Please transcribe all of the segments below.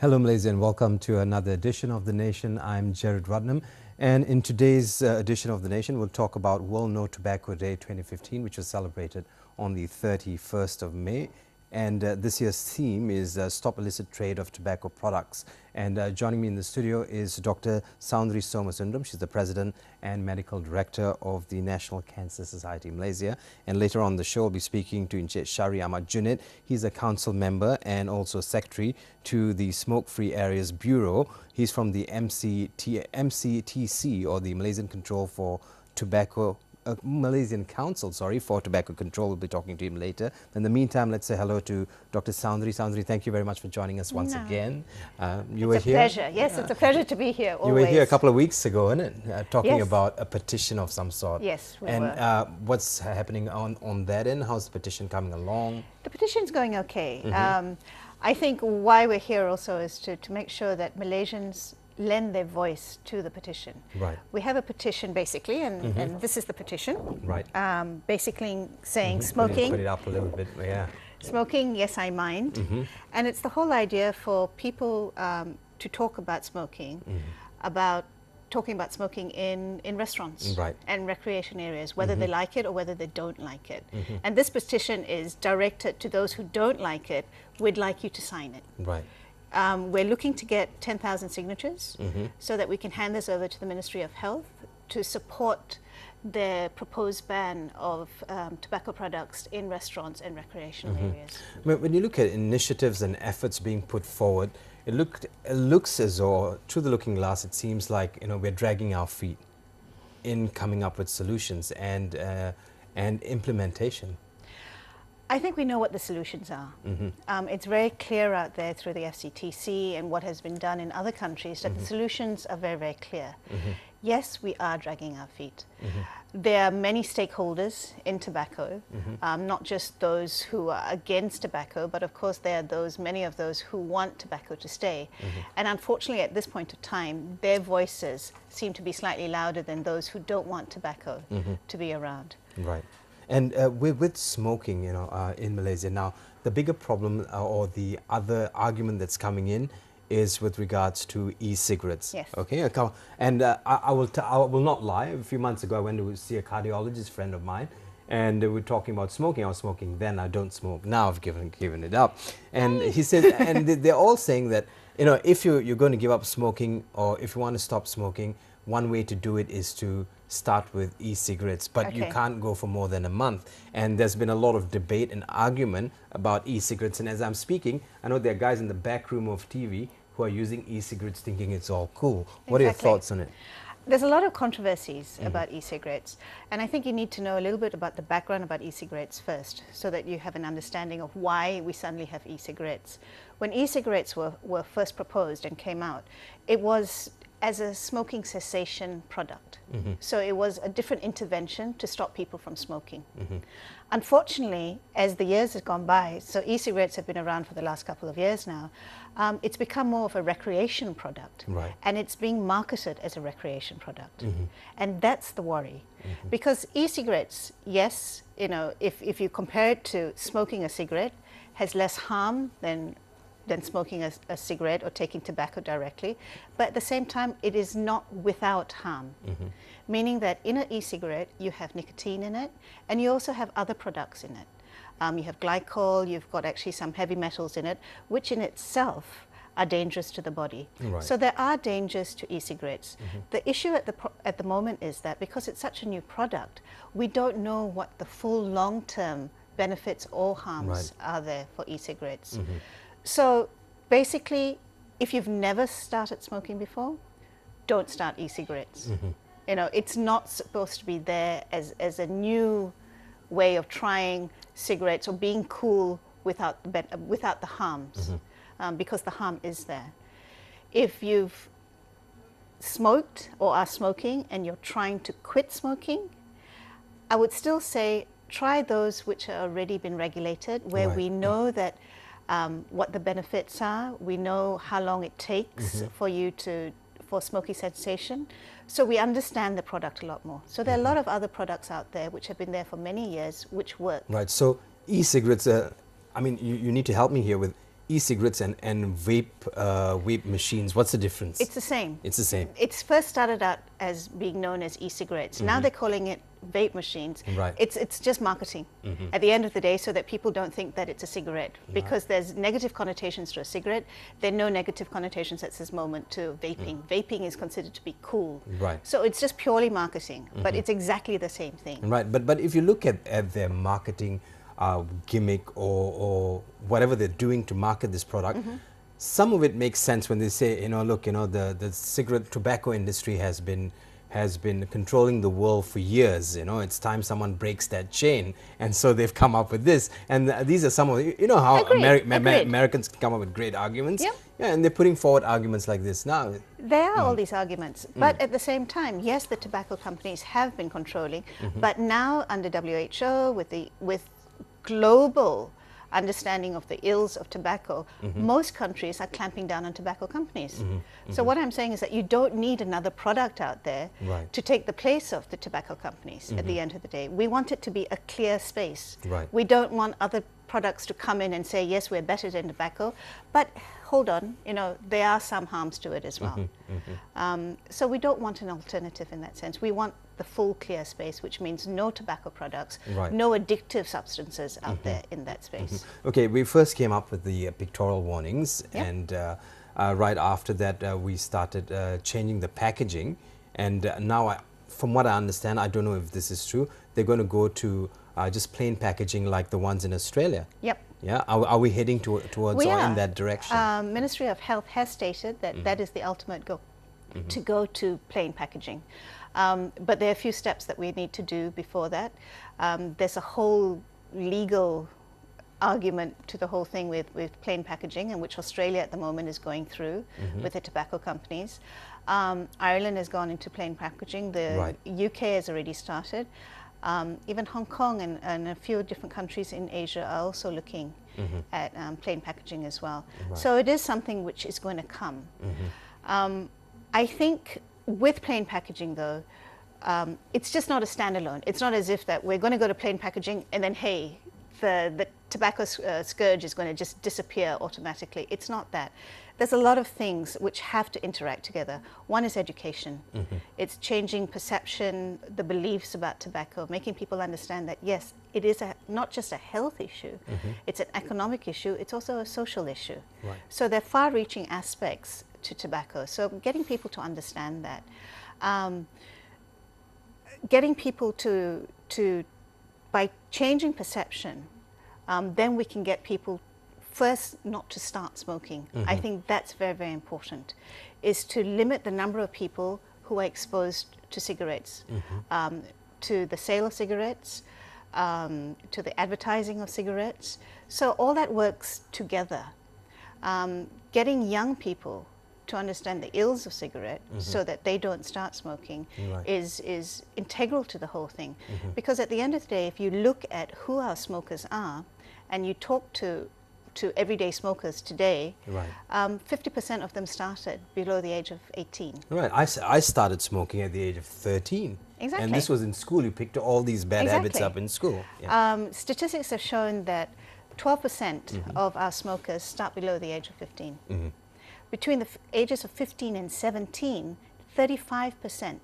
Hello Malaysia and welcome to another edition of The Nation. I'm Jared Rudnam, and in today's edition of The Nation we'll talk about World No Tobacco Day 2015, which was celebrated on the 31st of May. And this year's theme is Stop Illicit Trade of Tobacco Products. And joining me in the studio is Dr. Soundri Somasundram. She's the President and Medical Director of the National Cancer Society Malaysia. And later on the show, we'll be speaking to Encik Shari Ahmad Junid. He's a council member and also secretary to the Smoke-Free Areas Bureau. He's from the MCTC, or the Malaysian Control for Tobacco Malaysian Council, for Tobacco Control. We'll be talking to him later. In the meantime, let's say hello to Dr. Soundri. Soundri, thank you very much for joining us once again. You were here. It's a pleasure. Yes, it's a pleasure to be here. Always. You were here a couple of weeks ago, isn't it? Talking about a petition of some sort. Yes, we were. And what's happening on that end? How's the petition coming along? The petition's going okay. I think why we're here also is to make sure that Malaysians lend their voice to the petition. Right. We have a petition basically, and this is the petition. Right. Basically saying smoking. Put it up a little bit, yeah. Smoking, yes, I mind. And it's the whole idea for people to talk about smoking, talking about smoking in restaurants and recreation areas, whether they like it or whether they don't like it. And this petition is directed to those who don't like it. We'd like you to sign it. Right. We're looking to get 10,000 signatures so that we can hand this over to the Ministry of Health to support the proposed ban of tobacco products in restaurants and recreational areas. When you look at initiatives and efforts being put forward, it looks as though, through the looking glass, it seems like we're dragging our feet in coming up with solutions and implementation. I think we know what the solutions are. It's very clear out there through the FCTC and what has been done in other countries that the solutions are very, very clear. Yes, we are dragging our feet. There are many stakeholders in tobacco, not just those who are against tobacco, but of course there are many of those who want tobacco to stay. And unfortunately at this point of time, their voices seem to be slightly louder than those who don't want tobacco to be around. Right. And with smoking, in Malaysia now, the bigger problem or the other argument that's coming in is with regards to e-cigarettes. Yes. Okay. And I will not lie. A few months ago, I went to see a cardiologist friend of mine, and we were talking about smoking. I was smoking then. I don't smoke now. I've given it up. And he said, and they're all saying that if you're going to give up smoking, or if you want to stop smoking, one way to do it is to start with e-cigarettes, but you can't go for more than a month. And there's been a lot of debate and argument about e-cigarettes. And as I'm speaking, I know there are guys in the back room of TV who are using e-cigarettes thinking it's all cool. What are your thoughts on it? There's a lot of controversies about e-cigarettes, and I think you need to know a little bit about the background about e-cigarettes first, so that you have an understanding of why we suddenly have e-cigarettes. When e-cigarettes were first proposed and came out, it was as a smoking cessation product. So it was a different intervention to stop people from smoking. Unfortunately, as the years have gone by, so e-cigarettes have been around for the last couple of years now, it's become more of a recreation product. And it's being marketed as a recreation product. And that's the worry. Because e-cigarettes, yes, if you compare it to smoking a cigarette, has less harm than smoking a cigarette or taking tobacco directly, but at the same time it is not without harm, meaning that in an e-cigarette you have nicotine in it, and you also have other products in it. You have glycol, you've got actually some heavy metals in it, which in itself are dangerous to the body. So there are dangers to e-cigarettes. The issue at the moment is that because it's such a new product, we don't know what the full long-term benefits or harms are there for e-cigarettes. So basically, if you've never started smoking before, don't start e-cigarettes. It's not supposed to be there as a new way of trying cigarettes or being cool without the harms, because the harm is there. If you've smoked or are smoking and you're trying to quit smoking, I would still say try those which are already been regulated, where we know that what the benefits are, we know how long it takes for smoking cessation, so we understand the product a lot more. So there are a lot of other products out there which have been there for many years which work. Right, so e-cigarettes, I mean, you need to help me here with, e-cigarettes and vape machines, what's the difference? It's the same. It's the same. It's first started out as being known as e-cigarettes. Now they're calling it vape machines. Right. It's just marketing at the end of the day, so that people don't think that it's a cigarette, because there's negative connotations to a cigarette. There are no negative connotations at this moment to vaping. Vaping is considered to be cool. Right. So it's just purely marketing, but it's exactly the same thing. Right. But if you look at their marketing gimmick or whatever they're doing to market this product, some of it makes sense when they say, you know, look, you know, the cigarette tobacco industry has been controlling the world for years. You know, it's time someone breaks that chain, and so they've come up with this. And these are some of, you know, how Americans come up with great arguments. Yep. Yeah, and they're putting forward arguments like this now. There are all these arguments, but at the same time, yes, the tobacco companies have been controlling, but now under WHO, with global understanding of the ills of tobacco, most countries are clamping down on tobacco companies. So what I'm saying is that you don't need another product out there to take the place of the tobacco companies at the end of the day. We want it to be a clear space. Right. We don't want other products to come in and say, yes, we're better than tobacco, but hold on, you know, there are some harms to it as well. So we don't want an alternative in that sense. We want the full clear space, which means no tobacco products, no addictive substances out there in that space. Okay, we first came up with the pictorial warnings, and right after that we started changing the packaging, and now from what I understand, I don't know if this is true, they're going to go to just plain packaging like the ones in Australia. Yep. Yeah, are we heading towards or in that direction? Ministry of Health has stated that that is the ultimate goal, to go to plain packaging. But there are a few steps that we need to do before that. There's a whole legal argument to the whole thing with plain packaging, and which Australia at the moment is going through with the tobacco companies. Ireland has gone into plain packaging. The UK has already started. Even Hong Kong and a few different countries in Asia are also looking at plain packaging as well. So it is something which is going to come. I think with plain packaging though, it's just not a standalone. It's not as if that we're going to go to plain packaging and then, hey, the tobacco scourge is going to just disappear automatically. It's not that. There's a lot of things which have to interact together. One is education. It's changing perception, the beliefs about tobacco, making people understand that, yes, it is not just a health issue, it's an economic issue, it's also a social issue. So there are far-reaching aspects to tobacco. So getting people to understand that. Getting people to by changing perception, then we can get people first not to start smoking. I think that's very, very important, is to limit the number of people who are exposed to cigarettes, to the sale of cigarettes, to the advertising of cigarettes. So all that works together. Getting young people to understand the ills of cigarette so that they don't start smoking is integral to the whole thing. Because at the end of the day, if you look at who our smokers are and you talk to everyday smokers today, 50% of them started below the age of 18. Right. I started smoking at the age of 13. Exactly. And this was in school. You picked all these bad habits up in school. Statistics have shown that 12% of our smokers start below the age of 15. Between the ages of 15 and 17, 35%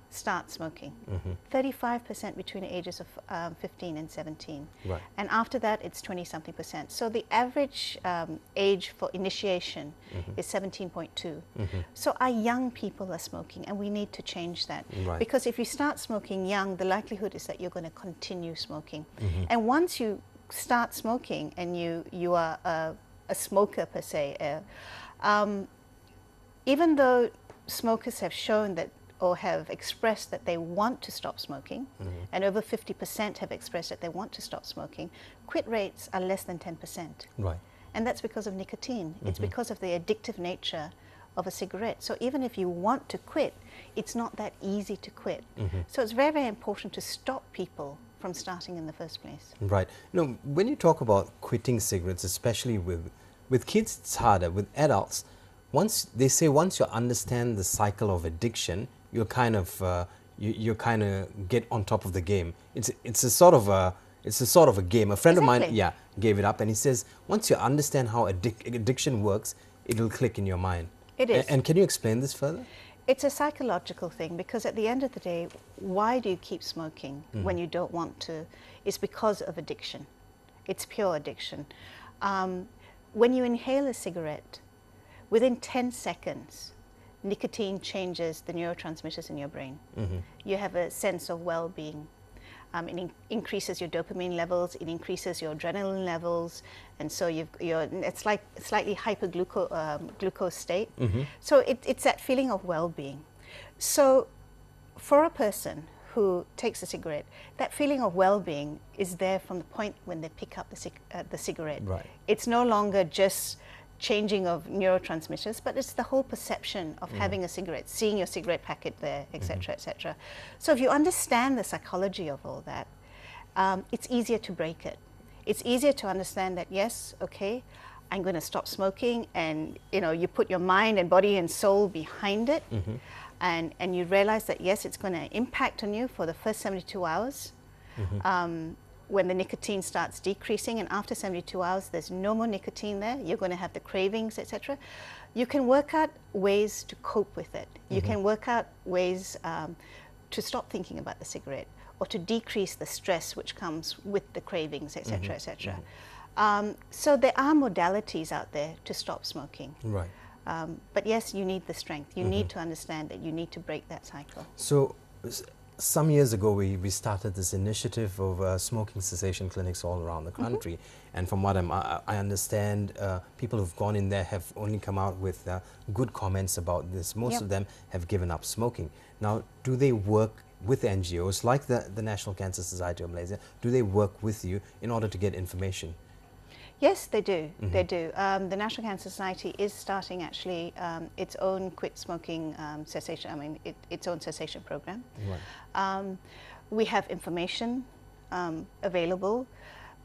start smoking. 35% between the ages of 15 and 17. And after that, it's 20-something%. So the average age for initiation is 17.2. So our young people are smoking, and we need to change that. Because if you start smoking young, the likelihood is that you're going to continue smoking. And once you start smoking and you are a smoker per se, even though smokers have shown that or have expressed that they want to stop smoking, and over 50% have expressed that they want to stop smoking, quit rates are less than 10%. And that's because of nicotine. It's because of the addictive nature of a cigarette. So even if you want to quit, it's not that easy to quit. So it's very, very important to stop people from starting in the first place. You know, when you talk about quitting cigarettes, especially with kids, it's harder. With adults, once you understand the cycle of addiction, you're kind of you get on top of the game. It's a sort of a game. A friend of mine, gave it up. And he says, once you understand how addiction works, it'll click in your mind. It is. And can you explain this further? It's a psychological thing, because at the end of the day, why do you keep smoking when you don't want to? It's because of addiction. It's pure addiction. When you inhale a cigarette, within 10 seconds, nicotine changes the neurotransmitters in your brain. You have a sense of well-being. It increases your dopamine levels, it increases your adrenaline levels, and so it's like slightly hyperglucose state. So it's that feeling of well-being. So for a person who takes a cigarette, that feeling of well-being is there from the point when they pick up the cigarette. Right. It's no longer just changing of neurotransmitters, but it's the whole perception of having a cigarette, seeing your cigarette packet there, etc., etc. So if you understand the psychology of all that, it's easier to break it. It's easier to understand that, yes, okay, I'm going to stop smoking, and you put your mind and body and soul behind it, and you realize that, yes, it's going to impact on you for the first 72 hours. When the nicotine starts decreasing, and after 72 hours there's no more nicotine there, you're going to have the cravings, etc. You can work out ways to cope with it. You can work out ways to stop thinking about the cigarette, or to decrease the stress which comes with the cravings, etc., etc. So there are modalities out there to stop smoking. Right. But yes, you need the strength. You need to understand that you need to break that cycle. So some years ago, we started this initiative of smoking cessation clinics all around the country. And from what I understand, people who've gone in there have only come out with good comments about this. Most of them have given up smoking. Now, do they work with NGOs like the National Cancer Society of Malaysia? Do they work with you in order to get information? Yes, they do. They do. The National Cancer Society is starting actually its own quit smoking cessation. Its own cessation program. Right. We have information available.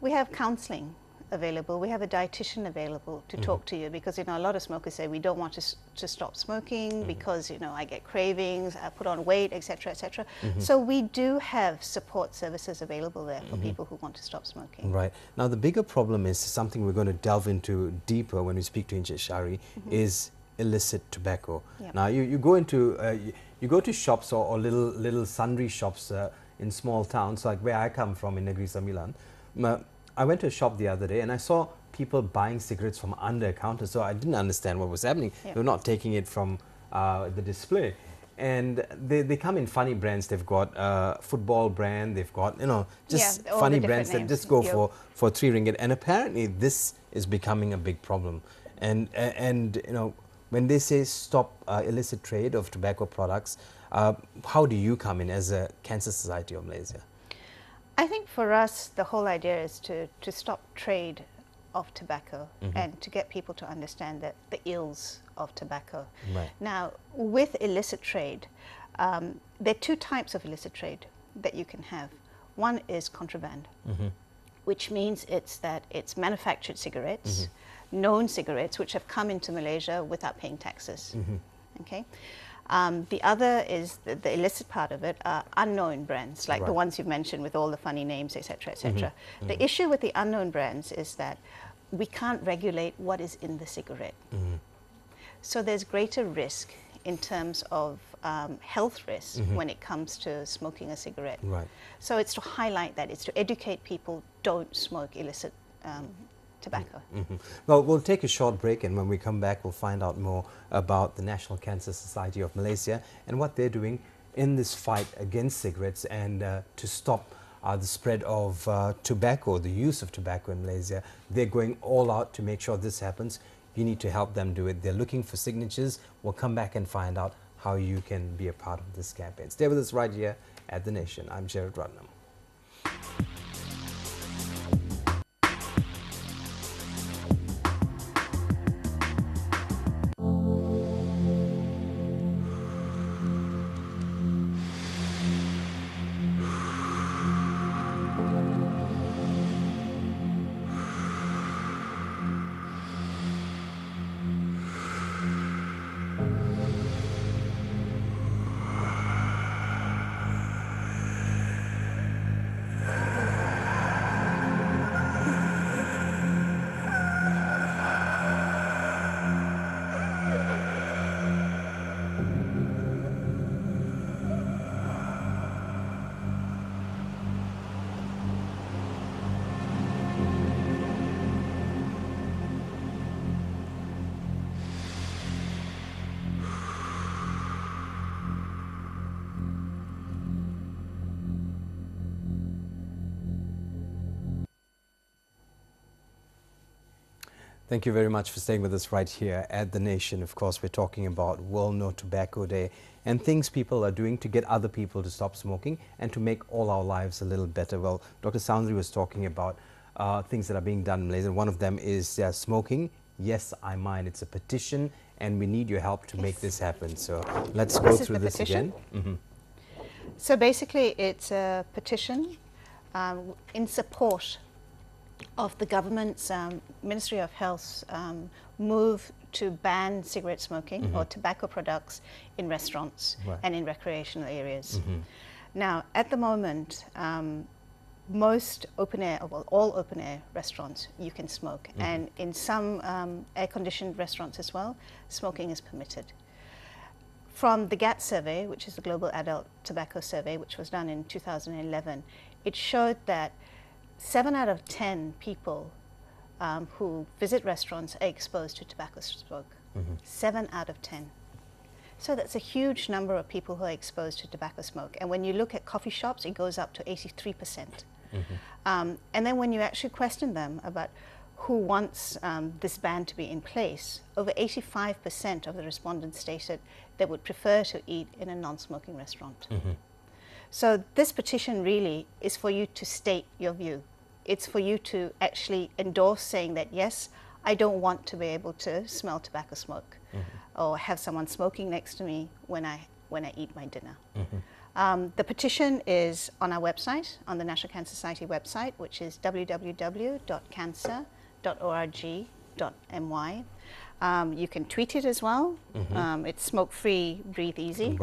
We have counselling available. We have a dietitian available to talk to you, because a lot of smokers say we don't want to stop smoking because I get cravings, I put on weight, etc., etc. So we do have support services available there for people who want to stop smoking. Right. Now the bigger problem is something we're going to delve into deeper when we speak to Encik Shari, is illicit tobacco. Yep. Now you go into you go to shops or little sundry shops in small towns like where I come from in Negeri Sembilan. I went to a shop the other day and I saw people buying cigarettes from under a counter, so I didn't understand what was happening. They were not taking it from the display. And they come in funny brands. They've got football brand, they've got, just funny brands that just go for 3 ringgit. And apparently this is becoming a big problem. And when they say stop illicit trade of tobacco products, how do you come in as a Cancer Society of Malaysia? I think for us, the whole idea is to stop trade of tobacco and to get people to understand that the ills of tobacco. Right. Now, with illicit trade, there are 2 types of illicit trade that you can have. One is contraband, which means it's manufactured cigarettes, known cigarettes, which have come into Malaysia without paying taxes. Okay. The other is the illicit part of it are unknown brands, like the ones you've mentioned with all the funny names, etc., etc. The issue with the unknown brands is that we can't regulate what is in the cigarette. So there's greater risk in terms of health risk when it comes to smoking a cigarette. Right. So it's to highlight that, it's to educate people, don't smoke illicit tobacco. Well, we'll take a short break, and when we come back we'll find out more about the National Cancer Society of Malaysia and what they're doing in this fight against cigarettes and to stop the spread of tobacco, the use of tobacco in Malaysia. They're going all out to make sure this happens. You need to help them do it. They're looking for signatures. We'll come back and find out how you can be a part of this campaign. Stay with us right here at The Nation. I'm Jared Rodnam. Thank you very much for staying with us right here at The Nation. Of course, we're talking about World No Tobacco Day and things people are doing to get other people to stop smoking and to make all our lives a little better. Well, Dr. Soundry was talking about things that are being done in Malaysia. One of them is smoking. Yes, I mind. It's a petition and we need your help to make this happen. So let's go through this again. So basically it's a petition in support of the government's Ministry of Health's move to ban cigarette smoking or tobacco products in restaurants and in recreational areas. Now, at the moment, most open air, well, all open air restaurants, you can smoke. And in some air-conditioned restaurants as well, smoking is permitted. From the GATT survey, which is the Global Adult Tobacco Survey, which was done in 2011, it showed that 7 out of 10 people who visit restaurants are exposed to tobacco smoke. 7 out of 10. So that's a huge number of people who are exposed to tobacco smoke. And when you look at coffee shops, it goes up to 83%. And then when you actually question them about who wants this ban to be in place, over 85% of the respondents stated they would prefer to eat in a non-smoking restaurant. So this petition really is for you to state your view. It's for you to actually endorse saying that, yes, I don't want to be able to smell tobacco smoke or have someone smoking next to me when I eat my dinner. The petition is on our website, on the National Cancer Society website, which is www.cancer.org.my. You can tweet it as well. It's smoke-free, breathe easy.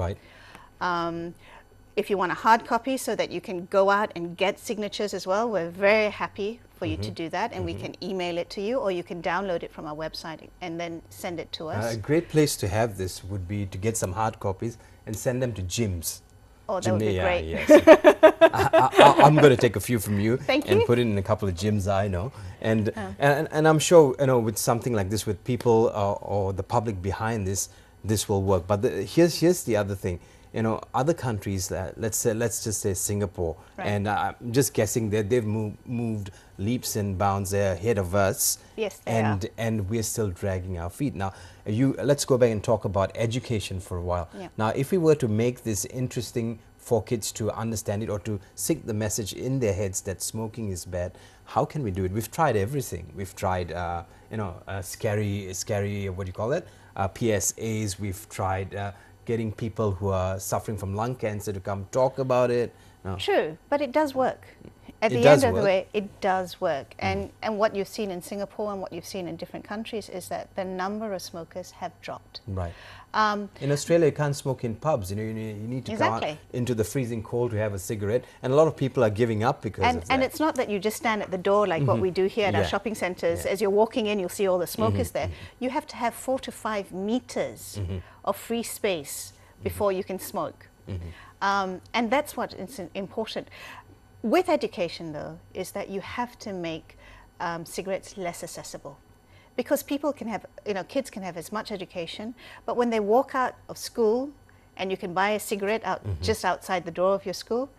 If you want a hard copy so that you can go out and get signatures as well, we're very happy for you to do that, and we can email it to you, or you can download it from our website and then send it to us. A great place to have this would be to get some hard copies and send them to gyms. Oh, that would be great. Yes. I'm going to take a few from you and put it in a couple of gyms I know. And I'm sure, you know, with something like this, with people or the public behind this, this will work. But here's the other thing. You know, other countries, let's just say Singapore, and I'm just guessing that they've moved leaps and bounds ahead of us. Yes, they are. And we're still dragging our feet. Now, let's go back and talk about education for a while. Now, if we were to make this interesting for kids to understand it or to sink the message in their heads that smoking is bad, how can we do it? We've tried everything. We've tried, you know, scary, what do you call it? PSAs. We've tried getting people who are suffering from lung cancer to come talk about it. No. True, but it does work. At the end of the way, it does work. And what you've seen in Singapore and what you've seen in different countries is that the number of smokers have dropped. Right. In Australia, you can't smoke in pubs. You know, you need to go out into the freezing cold to have a cigarette. And a lot of people are giving up because of that. And it's not that you just stand at the door like what we do here at our shopping centres. As you're walking in, you'll see all the smokers there. You have to have 4 to 5 meters of free space before you can smoke. And that's what is important. With education, though, is that you have to make cigarettes less accessible. Because people can have, you know, kids can have as much education, but when they walk out of school and you can buy a cigarette out just outside the door of your school,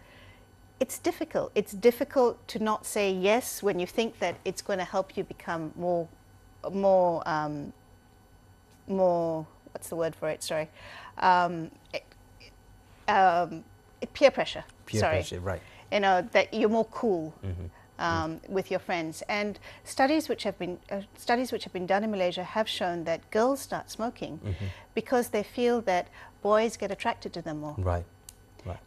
it's difficult. It's difficult to not say yes when you think that it's going to help you become more, what's the word for it? Sorry. Peer pressure. Peer pressure, right. You know, that you're more cool with your friends. And studies which have been done in Malaysia have shown that girls start smoking because they feel that boys get attracted to them more. Right.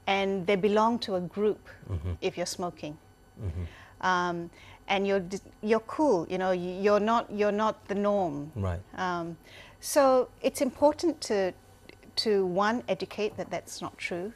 And they belong to a group if you're smoking. And you're cool. You know, you're not the norm. Right. So it's important to one, educate that that's not true,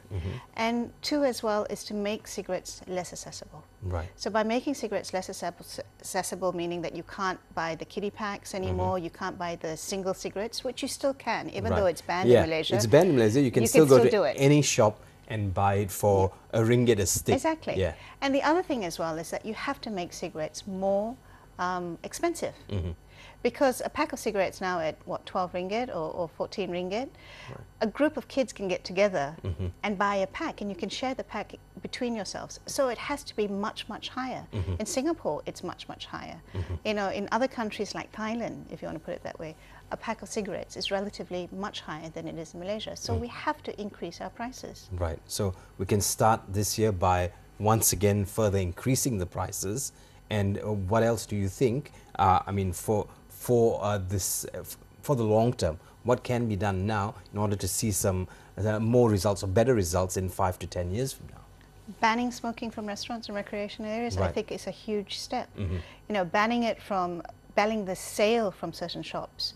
and 2 as well is to make cigarettes less accessible. Right. So by making cigarettes less accessible, meaning that you can't buy the kiddie packs anymore, you can't buy the single cigarettes, which you still can, even though it's banned in Malaysia. It's banned in Malaysia. You can still go to any shop and buy it for RM1 a stick. Exactly. And the other thing as well is that you have to make cigarettes more expensive. Because a pack of cigarettes now at, what, 12 ringgit or 14 ringgit, right. A group of kids can get together and buy a pack, and you can share the pack between yourselves. So it has to be much, much higher. In Singapore, it's much, much higher. You know, in other countries like Thailand, if you want to put it that way, a pack of cigarettes is relatively much higher than it is in Malaysia. So we have to increase our prices. Right. So we can start this year by once again further increasing the prices. And what else do you think? I mean, for the long term, what can be done now in order to see some more results or better results in 5 to 10 years from now? Banning smoking from restaurants and recreational areas, I think, is a huge step. You know, banning the sale from certain shops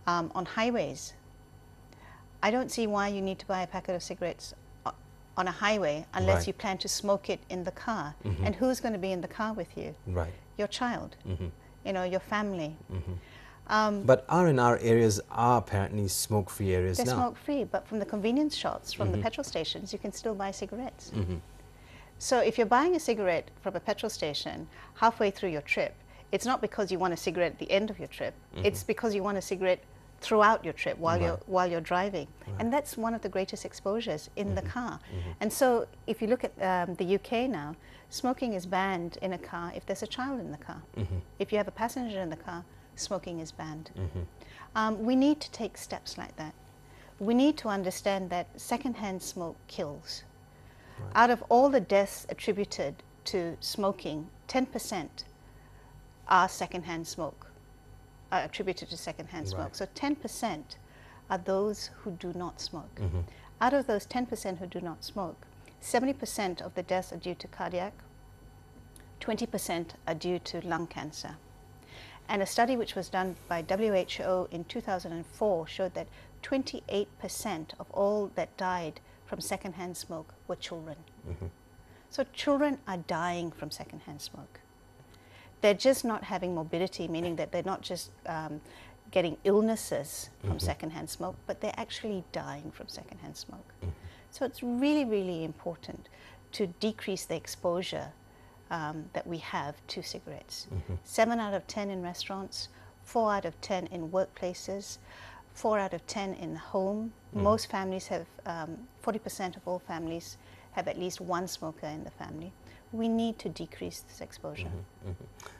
on highways. I don't see why you need to buy a packet of cigarettes on a highway unless you plan to smoke it in the car. And who's going to be in the car with you? Your child, you know, your family. But R&R areas are apparently smoke-free areas now. They're smoke-free, but from the convenience shops, from the petrol stations, you can still buy cigarettes. So if you're buying a cigarette from a petrol station halfway through your trip, it's not because you want a cigarette at the end of your trip. It's because you want a cigarette throughout your trip while you're driving. And that's one of the greatest exposures in the car. And so if you look at the UK now, smoking is banned in a car if there's a child in the car. If you have a passenger in the car, smoking is banned. We need to take steps like that. We need to understand that secondhand smoke kills. Out of all the deaths attributed to smoking, 10% are secondhand smoke, attributed to secondhand smoke. So 10% are those who do not smoke. Out of those 10% who do not smoke, 70% of the deaths are due to cardiac, 20% are due to lung cancer. And a study which was done by WHO in 2004 showed that 28% of all that died from secondhand smoke were children. So children are dying from secondhand smoke. They're just not having morbidity, meaning that they're not just getting illnesses from secondhand smoke, but they're actually dying from secondhand smoke. So it's really, really important to decrease the exposure that we have to cigarettes. 7 out of 10 in restaurants, 4 out of 10 in workplaces, 4 out of 10 in home. Most families have, 40% of all families have at least one smoker in the family. We need to decrease this exposure.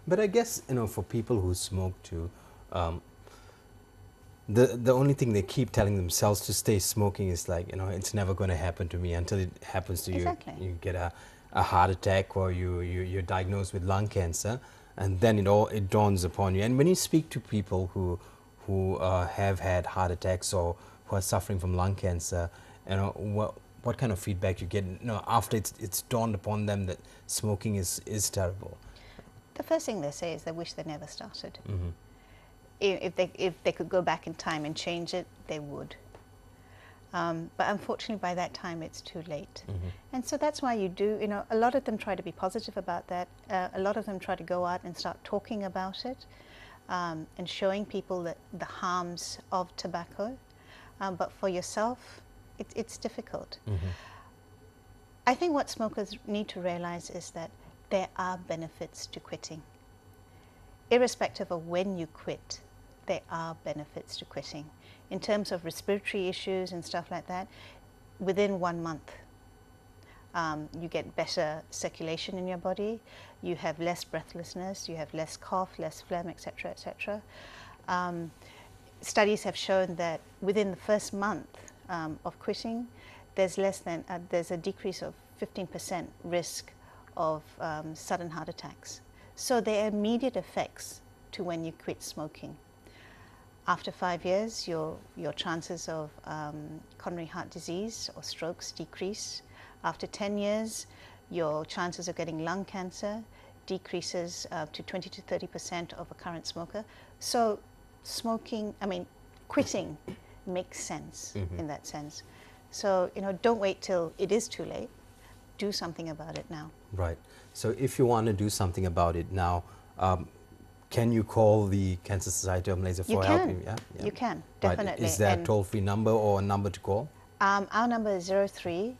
But I guess, you know, for people who smoke too, the only thing they keep telling themselves to stay smoking is like, you know, it's never going to happen to me until it happens to you. You get a heart attack or you're diagnosed with lung cancer, and then it dawns upon you. And when you speak to people who have had heart attacks or who are suffering from lung cancer, you know, what kind of feedback you get, you know, after it's dawned upon them that smoking is terrible? The first thing they say is they wish they never started. If they could go back in time and change it, they would. But unfortunately, by that time, it's too late. And so that's why you do, you know, a lot of them try to be positive about that. A lot of them try to go out and start talking about it and showing people the harms of tobacco. But for yourself, it's difficult. I think what smokers need to realize is that there are benefits to quitting. Irrespective of when you quit, there are benefits to quitting. In terms of respiratory issues and stuff like that, within 1 month, you get better circulation in your body, you have less breathlessness, you have less cough, less phlegm, etc., etc. Studies have shown that within the first month of quitting, there's a decrease of 15% risk of sudden heart attacks. So there are immediate effects to when you quit smoking. After 5 years, your chances of coronary heart disease or strokes decrease. After 10 years, your chances of getting lung cancer decreases to 20 to 30% of a current smoker. So quitting makes sense in that sense. So, you know, don't wait till it is too late. Do something about it now. Right. So if you want to do something about it now, can you call the Cancer Society of Malaysia for help? You can, definitely. Right. Is there a toll-free number or a number to call? Our number is 03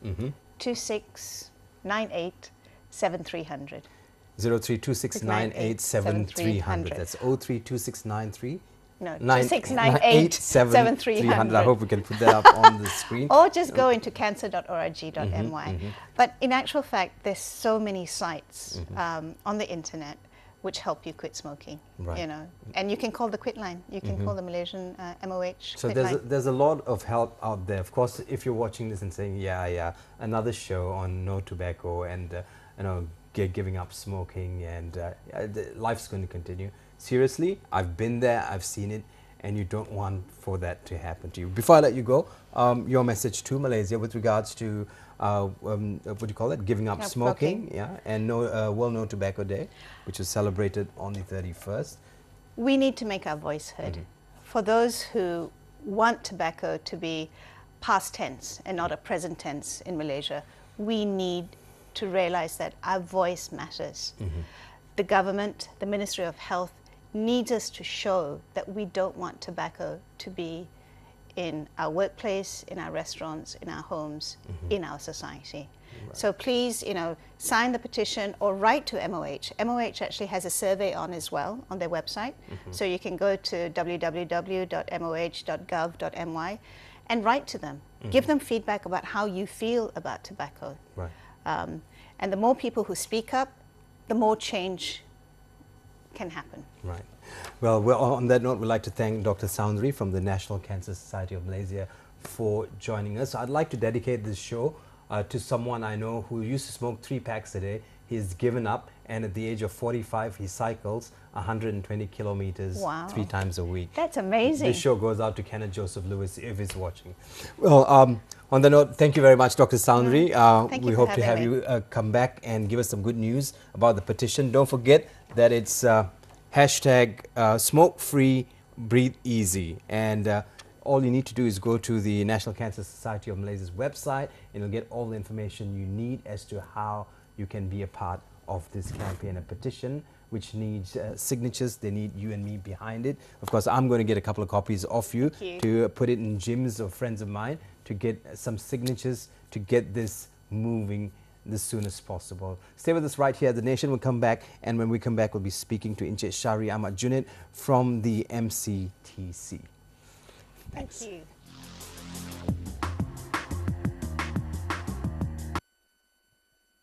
2698 7300. 0326987300. That's 032693. No, 26987300. I hope we can put that up on the screen. Or just go into cancer.org.my. But in actual fact, there's so many sites on the internet which help you quit smoking. Right. You know, and you can call the quit line. You can call the Malaysian MOH. So quit line. there's a lot of help out there. Of course, if you're watching this and saying, yeah, another show on no tobacco and giving up smoking and life's going to continue. Seriously, I've been there, I've seen it, and you don't want for that to happen to you. Before I let you go, your message to Malaysia with regards to what do you call it? Giving up smoking, and World No Tobacco Day, which is celebrated on the 31st. We need to make our voice heard. For those who want tobacco to be past tense and not a present tense in Malaysia, we need to realize that our voice matters. The government, the Ministry of Health, needs us to show that we don't want tobacco to be in our workplace, in our restaurants, in our homes, in our society. Right. So please, sign the petition or write to MOH. MOH actually has a survey on as well on their website. So you can go to www.moh.gov.my and write to them. Give them feedback about how you feel about tobacco. Right. And the more people who speak up, the more change can happen. Right. Well, on that note, we'd like to thank Dr. Soundri from the National Cancer Society of Malaysia for joining us. I'd like to dedicate this show to someone I know who used to smoke 3 packs a day. He's given up, and at the age of 45, he cycles 120 kilometers 3 times a week. That's amazing. This show goes out to Kenneth Joseph Lewis if he's watching. Well, on the note, thank you very much, Dr. Soundri. We hope to have you come back and give us some good news about the petition. Don't forget that it's hashtag smoke free, breathe easy. And all you need to do is go to the National Cancer Society of Malaysia's website, and you'll get all the information you need as to how you can be a part of this campaign, a petition which needs signatures. They need you and me behind it. Of course, I'm going to get a couple of copies of you to put it in gyms of friends of mine to get some signatures to get this moving as soon as possible. Stay with us right here. The Nation will come back, and when we come back, we'll be speaking to Encik Shari Ahmad Junid from the MCTC. Thanks. Thank you.